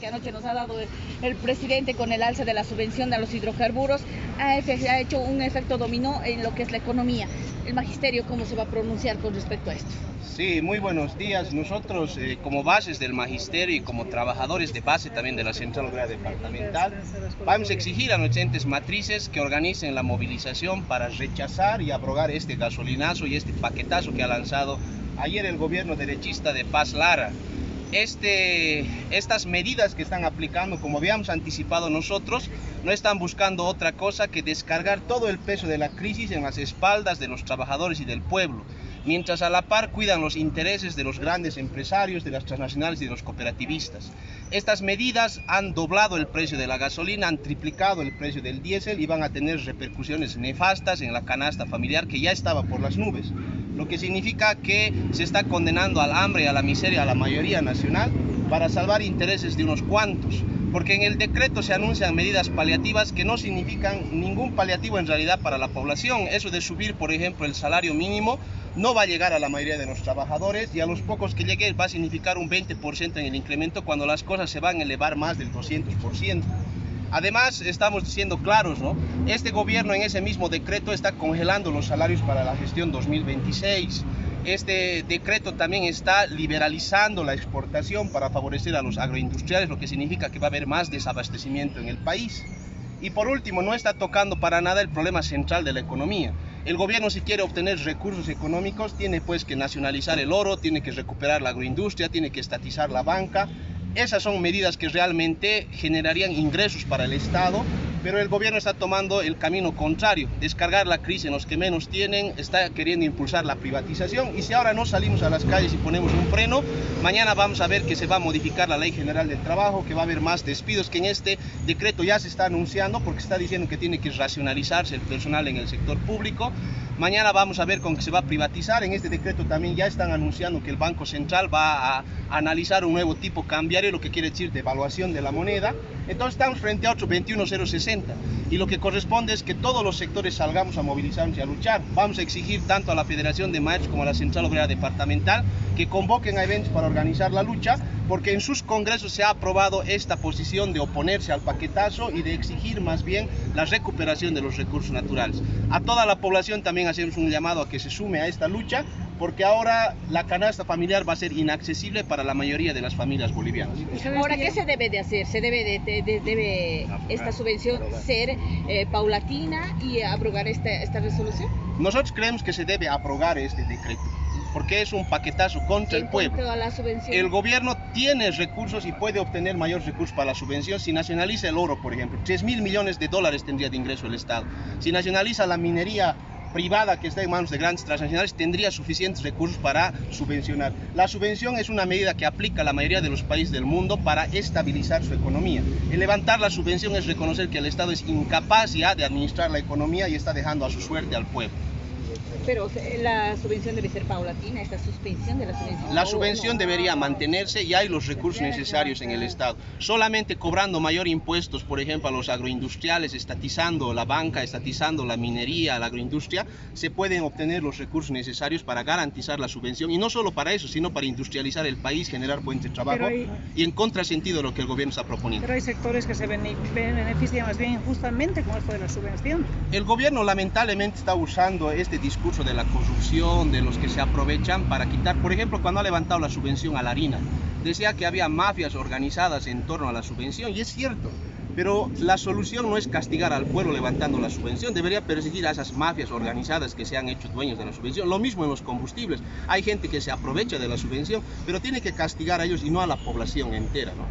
que anoche nos ha dado el presidente con el alza de la subvención a los hidrocarburos ha hecho un efecto dominó en lo que es la economía. El magisterio, ¿cómo se va a pronunciar con respecto a esto? Sí, muy buenos días. Nosotros, como bases del magisterio y como trabajadores de base también de la Central Obrera Departamental, vamos a exigir a los entes matrices que organicen la movilización para rechazar y abrogar este gasolinazo y este paquetazo que ha lanzado ayer el gobierno derechista de Paz Lara. Estas medidas que están aplicando, como habíamos anticipado nosotros, no están buscando otra cosa que descargar todo el peso de la crisis en las espaldas de los trabajadores y del pueblo, mientras a la par cuidan los intereses de los grandes empresarios, de las transnacionales y de los cooperativistas. Estas medidas han doblado el precio de la gasolina, han triplicado el precio del diésel y van a tener repercusiones nefastas en la canasta familiar que ya estaba por las nubes, lo que significa que se está condenando al hambre y a la miseria a la mayoría nacional para salvar intereses de unos cuantos, porque en el decreto se anuncian medidas paliativas que no significan ningún paliativo en realidad para la población. Eso de subir, por ejemplo, el salario mínimo no va a llegar a la mayoría de los trabajadores, y a los pocos que llegue va a significar un 20% en el incremento cuando las cosas se van a elevar más del 200%. Además, estamos diciendo claros, ¿no? Este gobierno en ese mismo decreto está congelando los salarios para la gestión 2026. Este decreto también está liberalizando la exportación para favorecer a los agroindustriales, lo que significa que va a haber más desabastecimiento en el país. Y por último, no está tocando para nada el problema central de la economía. El gobierno, si quiere obtener recursos económicos, tiene pues que nacionalizar el oro, tiene que recuperar la agroindustria, tiene que estatizar la banca. Esas son medidas que realmente generarían ingresos para el Estado, pero el gobierno está tomando el camino contrario, descargar la crisis en los que menos tienen, está queriendo impulsar la privatización, y si ahora no salimos a las calles y ponemos un freno, mañana vamos a ver que se va a modificar la Ley General del Trabajo, que va a haber más despidos, que en este decreto ya se está anunciando porque está diciendo que tiene que racionalizarse el personal en el sector público. Mañana vamos a ver con qué se va a privatizar. En este decreto también ya están anunciando que el Banco Central va a analizar un nuevo tipo cambiario, lo que quiere decir devaluación de la moneda. Entonces estamos frente a otro 21.060, y lo que corresponde es que todos los sectores salgamos a movilizarnos y a luchar. Vamos a exigir tanto a la Federación de Maestros como a la Central Obrera Departamental que convoquen a eventos para organizar la lucha, porque en sus congresos se ha aprobado esta posición de oponerse al paquetazo y de exigir más bien la recuperación de los recursos naturales. A toda la población también hacemos un llamado a que se sume a esta lucha, porque ahora la canasta familiar va a ser inaccesible para la mayoría de las familias bolivianas. Ahora, ¿qué se debe de hacer? ¿Debe esta subvención ser paulatina y abrogar esta resolución? Nosotros creemos que se debe abrogar este decreto, porque es un paquetazo contra el pueblo. El gobierno tiene recursos y puede obtener mayores recursos para la subvención si nacionaliza el oro, por ejemplo. 3.000 millones de dólares tendría de ingreso el Estado. Si nacionaliza la minería privada que está en manos de grandes transnacionales, tendría suficientes recursos para subvencionar. La subvención es una medida que aplica la mayoría de los países del mundo para estabilizar su economía. El levantar la subvención es reconocer que el Estado es incapaz ya de administrar la economía y está dejando a su suerte al pueblo. Pero la subvención debe ser paulatina, esta suspensión de la subvención. La subvención debería mantenerse y hay los recursos necesarios en el Estado. Solamente cobrando mayor impuestos, por ejemplo, a los agroindustriales, estatizando la banca, estatizando la minería, la agroindustria, se pueden obtener los recursos necesarios para garantizar la subvención. Y no solo para eso, sino para industrializar el país, generar puentes de trabajo, y en contrasentido de lo que el gobierno está proponiendo. Pero hay sectores que se benefician más bien injustamente con esto de la subvención. El gobierno lamentablemente está usando este discurso de la corrupción, de los que se aprovechan para quitar. Por ejemplo, cuando ha levantado la subvención a la harina, decía que había mafias organizadas en torno a la subvención, y es cierto, pero la solución no es castigar al pueblo levantando la subvención, debería perseguir a esas mafias organizadas que se han hecho dueños de la subvención. Lo mismo en los combustibles, hay gente que se aprovecha de la subvención, pero tiene que castigar a ellos y no a la población entera, ¿no?